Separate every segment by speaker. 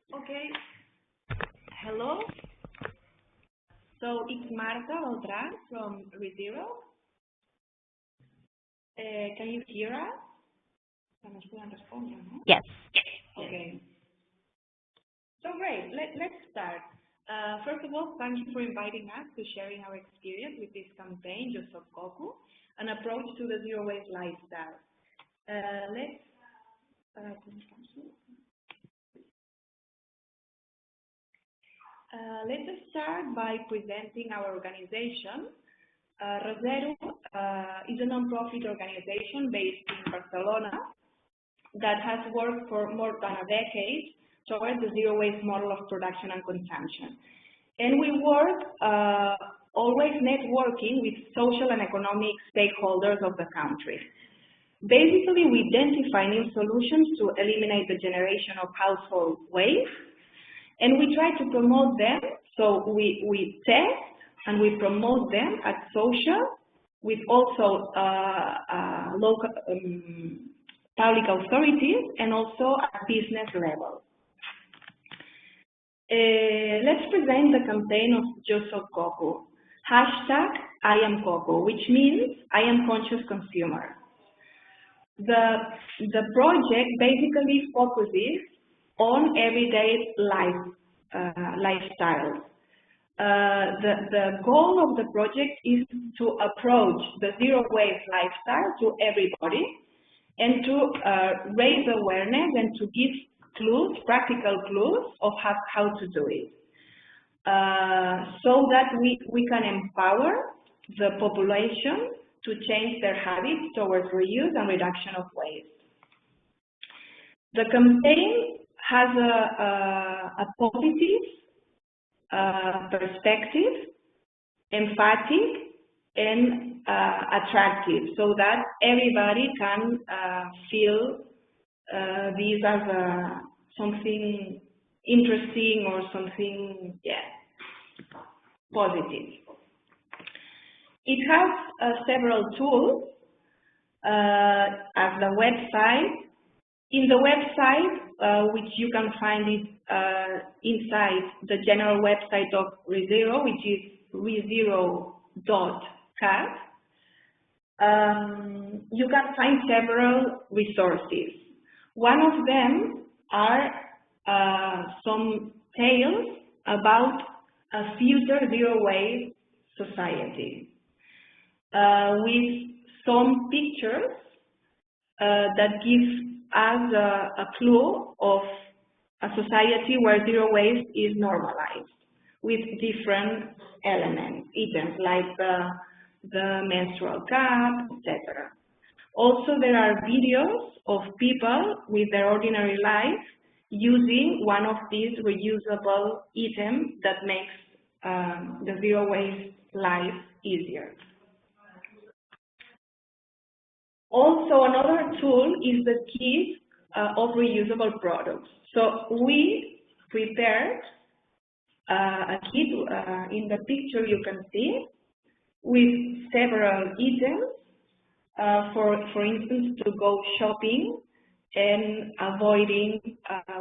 Speaker 1: Okay, hello. So it's Marta Beltran from Rezero. Can you hear us? Nos pueden responder, ¿no?
Speaker 2: Yes.
Speaker 1: Okay. So great, let's start. First of all, thank you for inviting us to sharing our experience with this campaign, Just Stop Coco, an approach to the zero waste lifestyle. Let's start by presenting our organization. Rezero is a non-profit organization based in Barcelona that has worked for more than a decade towards the zero waste model of production and consumption. And we work always networking with social and economic stakeholders of the country. Basically, we identify new solutions to eliminate the generation of household waste, and we try to promote them. So we test and we promote them at social, with also local public authorities, and also at business level. Let's present the campaign of Just Stop Coco. #IamCoco, which means I am conscious consumer. The project basically focuses on everyday lifestyle. The goal of the project is to approach the zero waste lifestyle to everybody, and to raise awareness and to give clues, practical clues of how to do it, so that we can empower the population to change their habits towards reuse and reduction of waste. The campaign has a positive perspective, emphatic, and attractive, so that everybody can feel this as something interesting or something, positive. It has several tools as the website. In the website, which you can find it inside the general website of Rezero, which is rezero.cat, you can find several resources. One of them are some tales about a future zero waste society, with some pictures that give us a clue of a society where zero waste is normalized, with different elements, items like the menstrual cup, etc. Also, there are videos of people with their ordinary life using one of these reusable items that makes the zero waste life easier. Also, another tool is the kit of reusable products. So we prepared a kit in the picture you can see, with several items, for instance, to go shopping and avoiding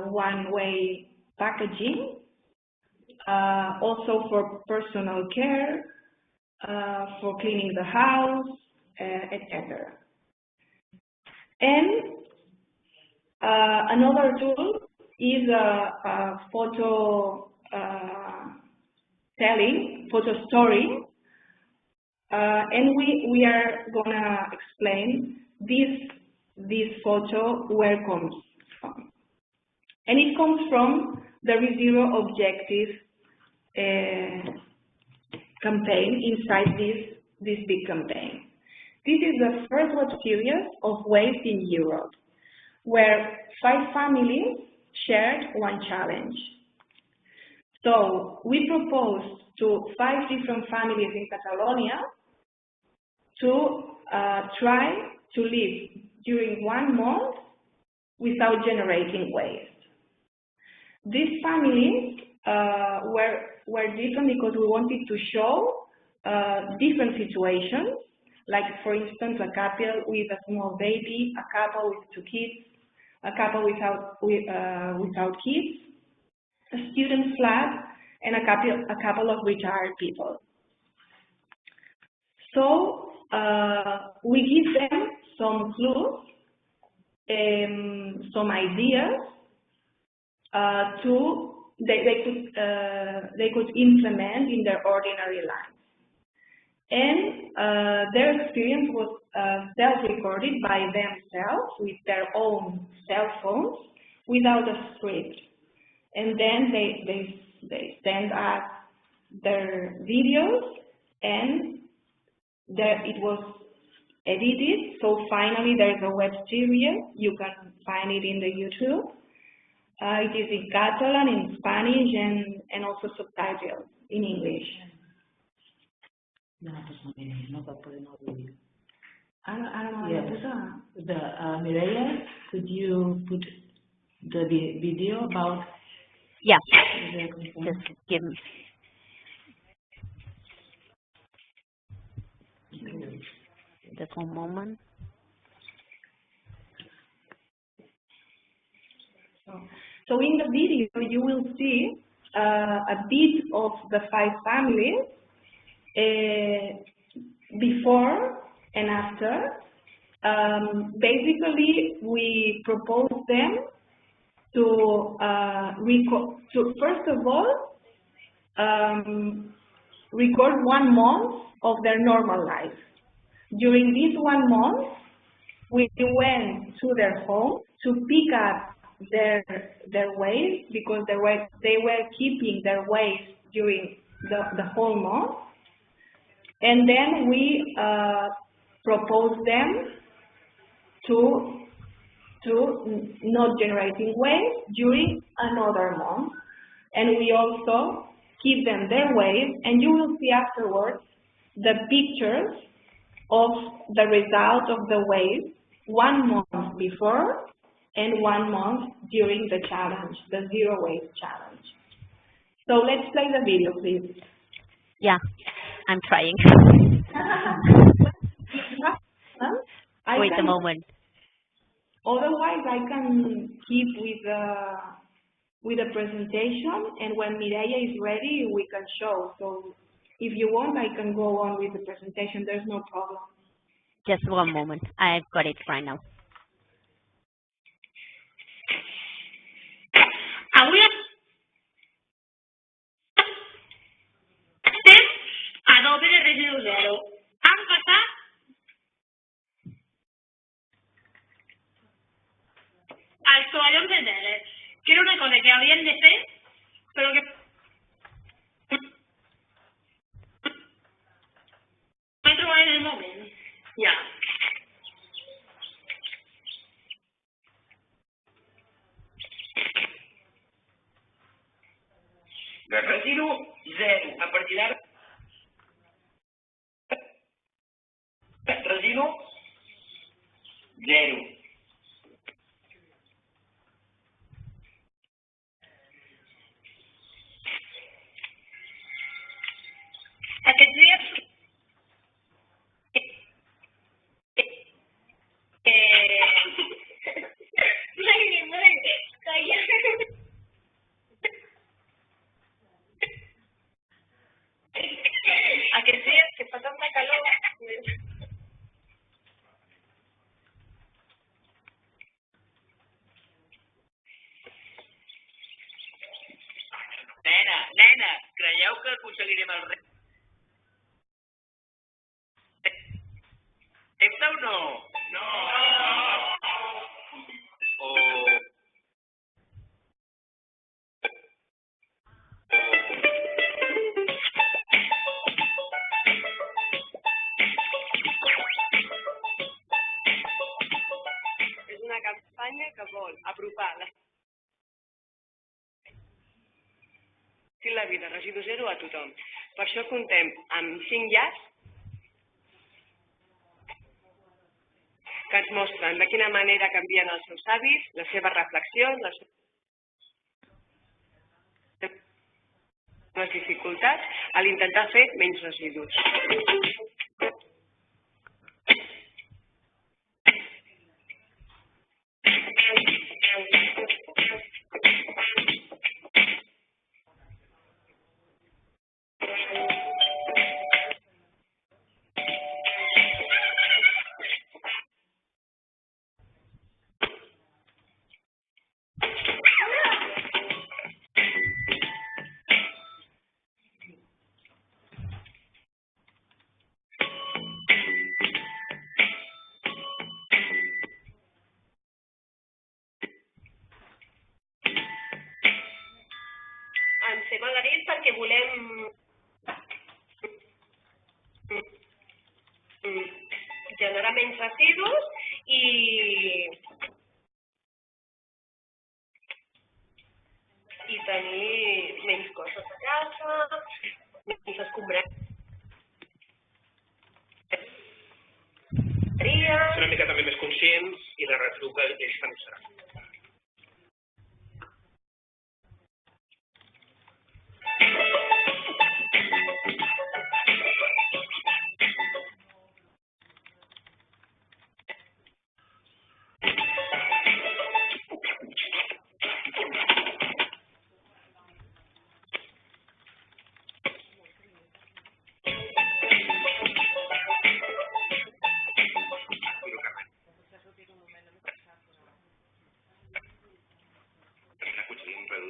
Speaker 1: one-way packaging, also for personal care, for cleaning the house, etc. And another tool is a photo story, and we are gonna explain this photo where it comes from, and it comes from the Rezero objective campaign inside this big campaign. This is the first web series of waste in Europe, where 5 families shared one challenge. So we proposed to 5 different families in Catalonia to try to live during 1 month without generating waste. These families were different because we wanted to show different situations, like, for instance, a couple with a small baby, a couple with 2 kids, a couple without kids, a student flat, and a couple of retired people. So we give them some clues, some ideas they could implement in their ordinary life. And their experience was self-recorded by themselves with their own cell phones without a script. And then they send us their videos, and it was edited. So finally there's a web series. You can find it in the YouTube. It is in Catalan, in Spanish, and also subtitled in English.
Speaker 2: Mireia, could you put the video about?
Speaker 3: Yeah, just give me. Just one moment.
Speaker 1: So in the video, you will see a bit of the 5 families before and after. Basically, we propose them to first of all, record 1 month of their normal life. During this 1 month, we went to their home to pick up their waste, because they were keeping their waste during the whole month. And then we proposed them to not generating waste during another month. And we also give them their waste, and you will see afterwards the pictures of the result of the waste 1 month before and 1 month during the challenge, the Zero Waste Challenge. So let's play the video, please.
Speaker 3: Yeah, I'm trying. Wait a moment.
Speaker 1: Otherwise, I can keep with the presentation, and when Mireia is ready, we can show. So if you want, I can go on with the presentation. There's no problem.
Speaker 3: Just one moment. I've got it right now.
Speaker 4: Avui estem a doble de residu zero. Han passat als tovallons de terra, que era una cosa que havien de fer, però que no he trobat en el moment. Ja.
Speaker 5: De residu zero. A partir d'ara, residu zero.
Speaker 4: Aquests dies aquests dies que fa tanta calor.
Speaker 5: Nena, creieu que aconseguirem el repte o no? No!
Speaker 1: És una campanya que vol apropar la vida residu zero a tothom. Per això comptem amb 5 llars que ens mostren de quina manera canvien els seus hàbits, les seves reflexions, les dificultats a l'intentar fer menys residus.
Speaker 4: estem adherits perquè volem generar menys residus i tenir menys coses a casa, menys escombraries.
Speaker 5: Ser una mica també més conscients i la residu que ells també serà.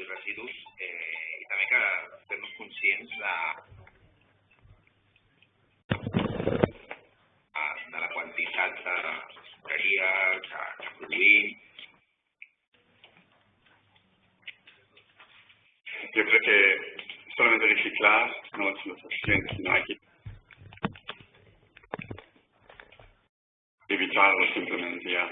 Speaker 5: Residus i també que fer-nos conscients de la quantitat de escombraria que produïm.
Speaker 6: Yo creo que solamente reciclar no es lo suficiente, sino hay que evitarlo simplemente ya.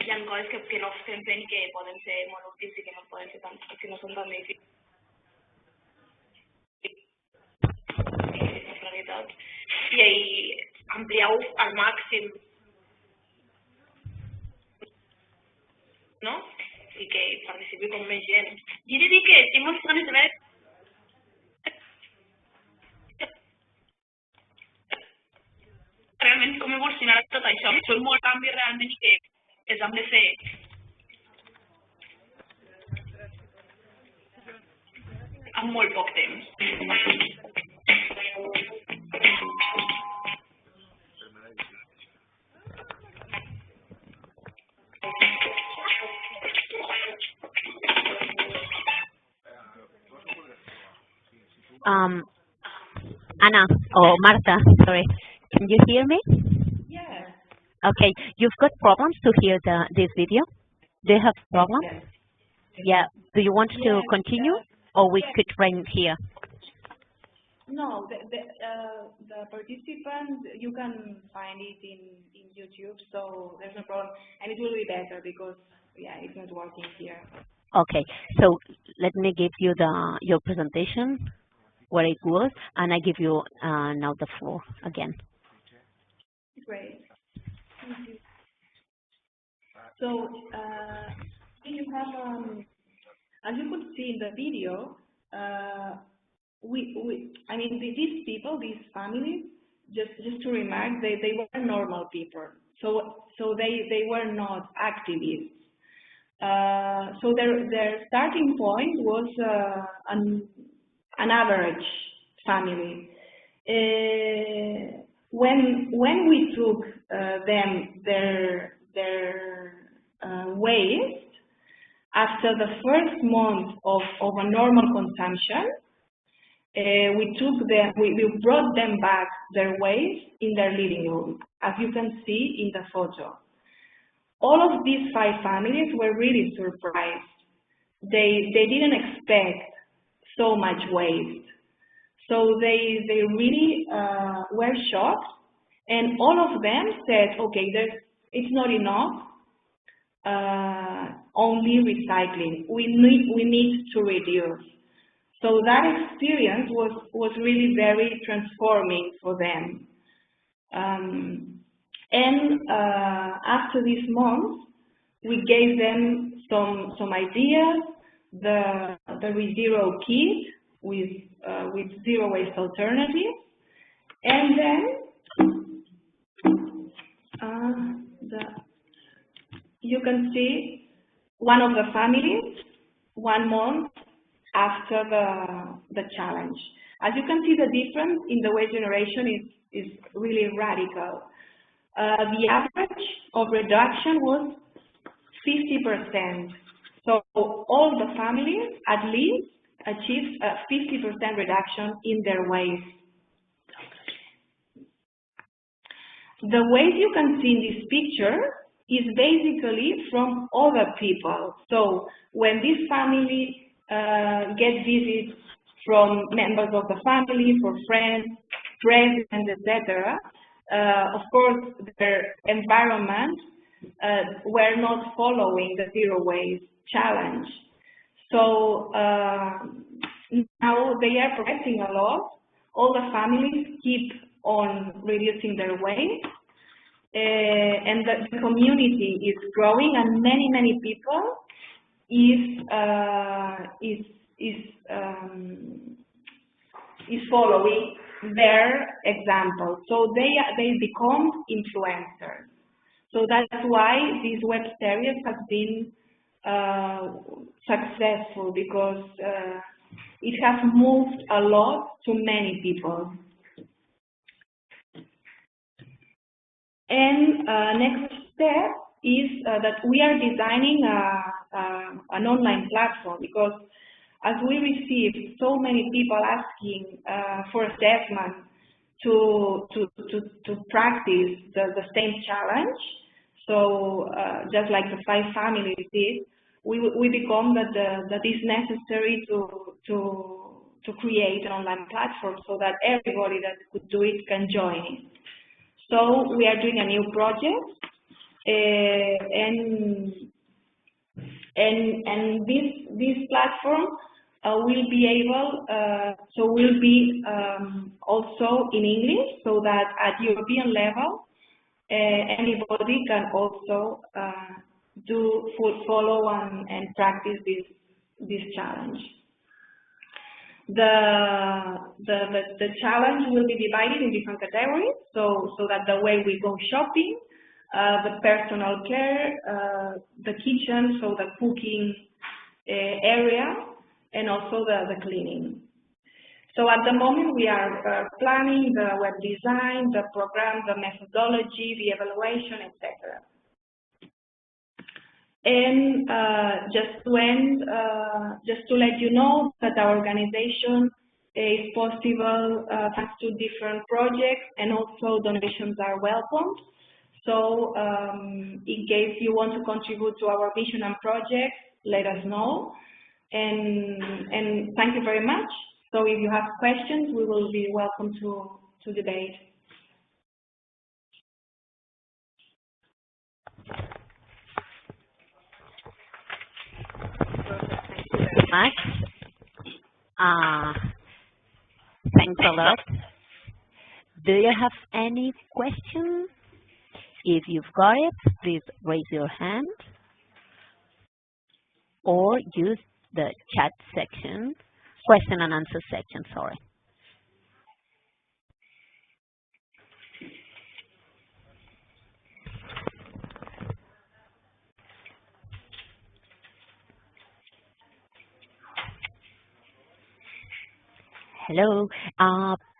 Speaker 4: Hi ha coses que no estem fent i que poden ser molt útils i que no poden ser tan, que no són tan difícils. En realitat. I amplieu al màxim, no? I que participi com més gent. I he de dir que tinc moltes ganes de veure realment com evolucionarà tot això. Són molts canvis realment que els hem de fer en molt poc temps.
Speaker 3: Anna, or Marta, sorry, can you hear me?
Speaker 1: Yes.
Speaker 3: Okay, you've got problems to hear this video? Do you have problems?
Speaker 1: Yes.
Speaker 3: Yeah, do you want to continue, or we could end here?
Speaker 1: No, the participants, you can find it in YouTube, so there's no problem. And it will be better because, yeah, it's not working here.
Speaker 3: Okay, so let me give you your presentation, where it was, and I give you now the floor again.
Speaker 1: Great. Thank you. So, you have, as you could see in the video, I mean, these people, these families, just to remark, they were normal people. So they were not activists. So their starting point was an average family. When we took their waste, after the first month of a normal consumption, we brought them back their waste in their living room, as you can see in the photo. All of these 5 families were really surprised. They didn't expect so much waste. So they really were shocked, and all of them said, okay, it's not enough, only recycling. We need to reduce. So that experience was really very transforming for them. After this month, we gave them some ideas, the Rezero kit with zero waste alternatives, and then you can see one of the families 1 month after the challenge. As you can see, the difference in the weight generation is really radical. The average of reduction was 50%. So all the families at least achieved a 50% reduction in their weight. The weight you can see in this picture is basically from other people. So when this family gets visits from members of the family, for friends, presidents, etc., of course, their environment were not following the zero waste challenge. So now they are progressing a lot. All the families keep on reducing their weight, and the community is growing, and many people is following their example. So they become influencers. So that's why this web series has been successful, because it has moved a lot to many people. And next step is that we are designing an online platform, because as we receive so many people asking for assessment to practice the same challenge, so just like the 5 families did, we become that it's necessary to create an online platform so that everybody that could do it can join it. So we are doing a new project, and this platform will be able, will be also in English, so that at European level, anybody can also follow and practice this challenge. The challenge will be divided in different categories, so that the way we go shopping, the personal care, the kitchen, so the cooking area, and also the cleaning. So at the moment we are planning the web design, the program, the methodology, the evaluation, etc. And just to end, just to let you know that our organization is possible thanks to different projects, and also donations are welcomed. So in case you want to contribute to our mission and projects, let us know. And thank you very much. So if you have questions, we will be welcome to debate.
Speaker 3: Much. Thanks a lot. Do you have any questions? If you've got it, please raise your hand or use the chat section, question and answer section, sorry. Hello,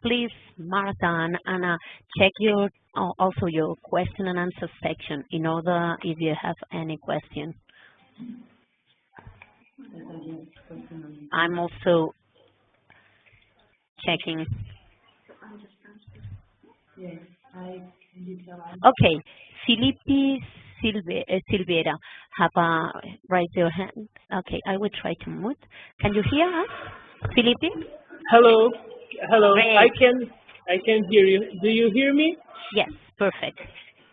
Speaker 3: please, Martha and Anna, check your also your question and answer section in order if you have any question. I'm also checking. Okay, Felipe Silveira, have raised your hand. Okay, I will try to mute. Can you hear us, Felipe?
Speaker 7: Hello, hello.
Speaker 3: Great.
Speaker 7: I can hear you. Do you hear me?
Speaker 3: Yes, perfect.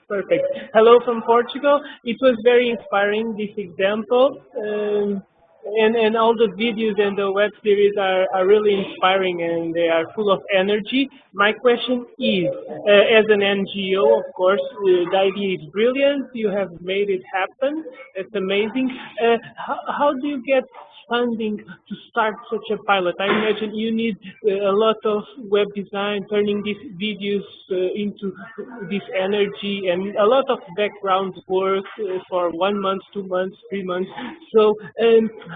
Speaker 7: Perfect. Hello from Portugal. It was very inspiring, this example, and all the videos and the web series are really inspiring, and they are full of energy. My question is, as an NGO, of course, the idea is brilliant. You have made it happen. It's amazing. How do you get funding to start such a pilot? I imagine you need a lot of web design, turning these videos into this energy, and a lot of background work for 1 month, 2 months, 3 months. So,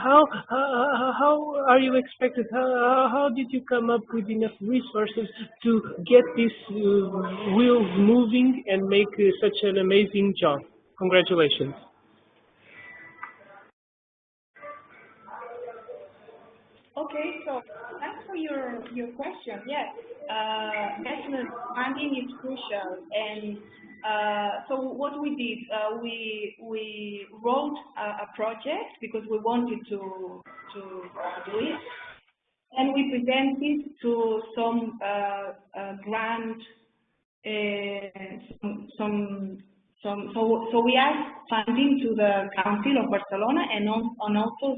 Speaker 7: how are you expected? How did you come up with enough resources to get these wheels moving and make such an amazing job? Congratulations.
Speaker 1: Okay, so thanks for your question. Yes, definitely funding is crucial, and so what we did, we wrote a project because we wanted to do it, and we presented to some grant, so we asked funding to the Council of Barcelona and also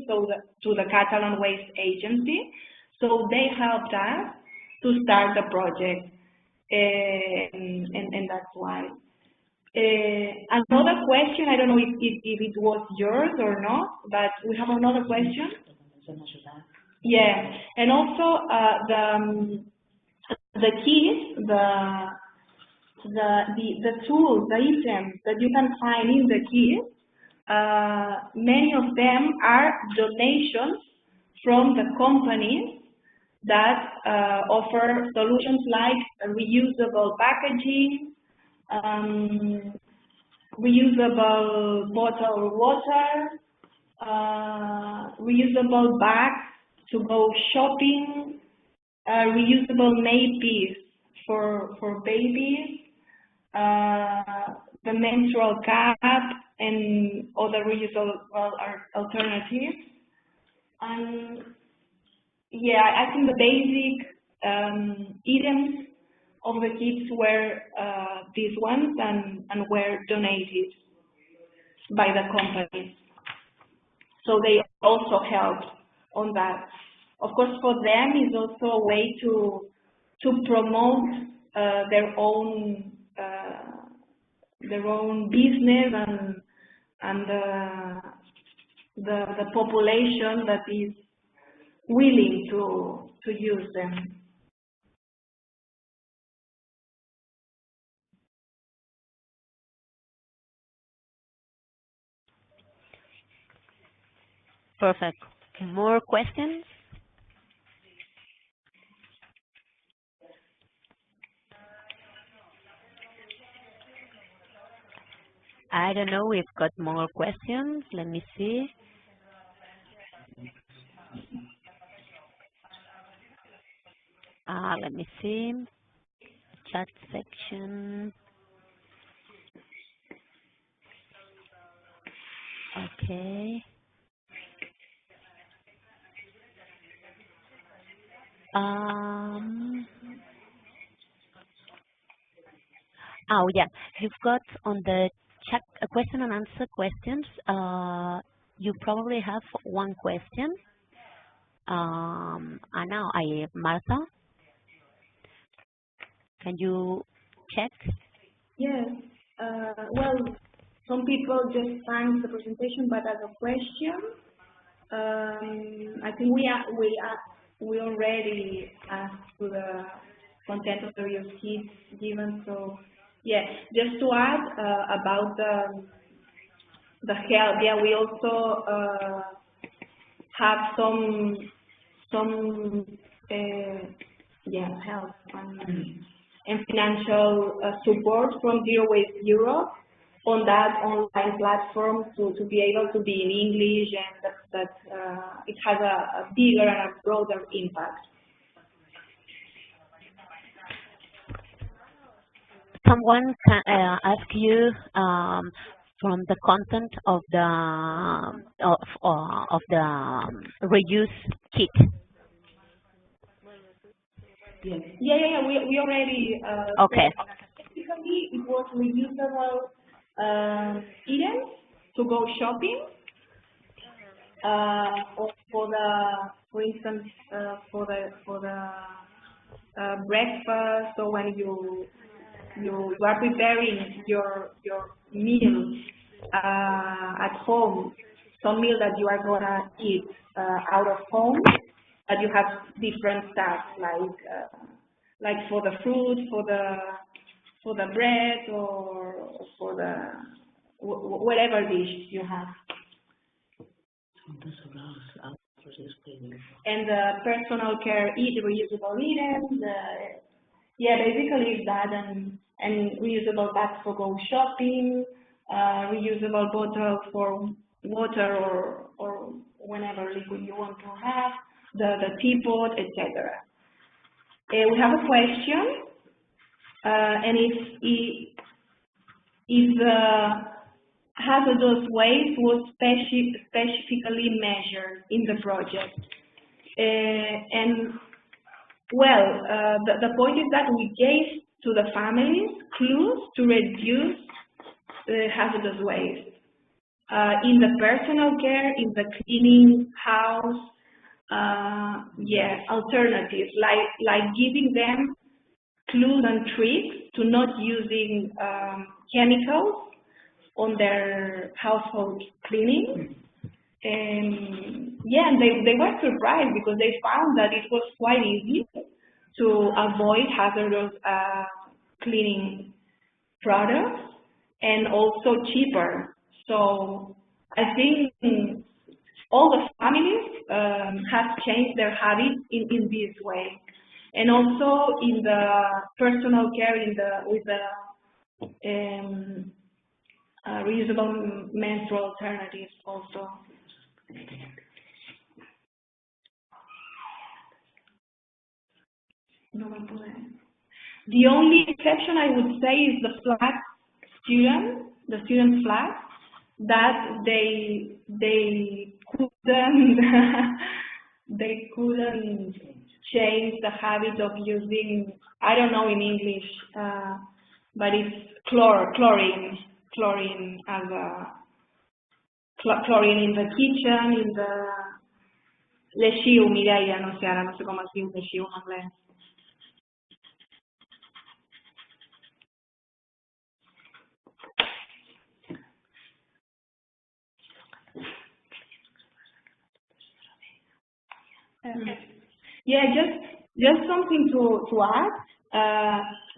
Speaker 1: to the Catalan Waste Agency. So they helped us to start the project, and that's why. Another question, I don't know if it was yours or not, but we have another question. Yeah, and also the keys, the tools, the items that you can find in the kit, many of them are donations from the companies that offer solutions like reusable packaging, reusable bottled water, reusable bags to go shopping, reusable nappies for babies, the menstrual cup, and other reusable alternatives. And yeah, I think the basic items of the kits were these ones and were donated by the companies. So they also helped on that. Of course, for them, it's also a way to promote their own business and the population that is willing to use them.
Speaker 3: Perfect. More questions? I don't know, we've got more questions. Let me see. Let me see. Chat section. Okay. Oh yeah, you've got on the chat question and answer questions. You probably have one question. And now Martha, can you check?
Speaker 1: Yes. Well, some people just thank the presentation, but as a question, I think we already asked to the content of the various kits given. So yeah, just to add about the help. Yeah, we also have some help and financial support from Zero Waste Europe on that online platform to be able to be in English, and that it has a bigger and a broader impact.
Speaker 3: Someone can ask you from the content of the reuse kit.
Speaker 1: Yes. Yeah. We already.
Speaker 3: Okay.
Speaker 1: Basically, it was reusable items to go shopping. Or for instance, for the breakfast. So when you are preparing your meal at home, some meal that you are gonna eat out of home, but you have different stuff like for the fruit, for the bread, or for the whatever dish you have. And the personal care, reusable items, yeah, basically it's that, and reusable bags for go shopping, reusable bottles for water or whenever liquid you want to have, the teapot, etc. We have a question, and it's if the hazardous waste was specifically measured in the project. And well, the point is that we gave to the families clues to reduce the hazardous waste. In the personal care, in the cleaning house, yeah, alternatives, like giving them clues and tricks to not using chemicals on their household cleaning. And yeah, and they were surprised because they found that it was quite easy to avoid hazardous cleaning products and also cheaper. So I think all the families have changed their habits in this way. And also in the personal care, with the reusable menstrual alternatives also. The only exception I would say is the student flag, that they couldn't they couldn't change the habit of using, I don't know in English, but it's chlorine as a chlorine in the kitchen, in the lessiu, Mireia, no sé, ara no sé com es diu lessiu en anglès. Yeah, just something to add.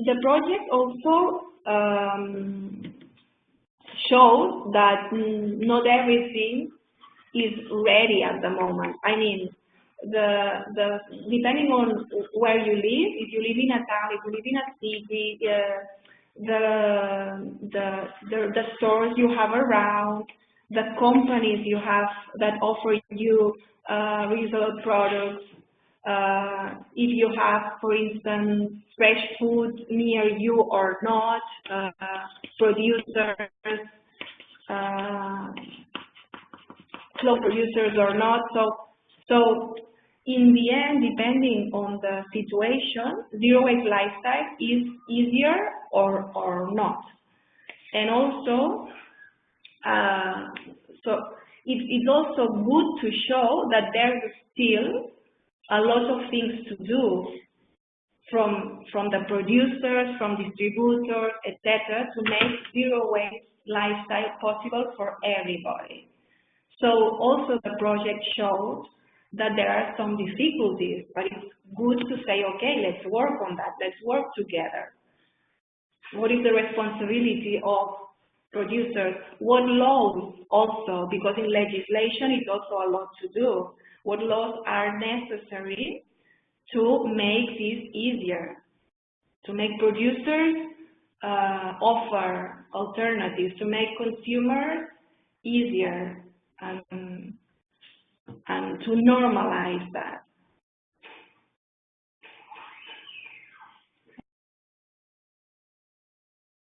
Speaker 1: The project also shows that not everything is ready at the moment. I mean, depending on where you live, if you live in a town, if you live in a city, the stores you have around, the companies you have that offer you reusable products, if you have, for instance, fresh food near you or not, producers, close producers or not. So in the end, depending on the situation, zero waste lifestyle is easier or not. And also, so it's also good to show that there's still a lot of things to do from the producers, from distributors, etc., to make zero waste lifestyle possible for everybody. So also the project shows that there are some difficulties, but it's good to say, okay, let's work on that, let's work together. What is the responsibility of producers? What laws also, because in legislation it's also a lot to do. What laws are necessary to make this easier, to make producers offer alternatives, to make consumers easier, and to normalize that.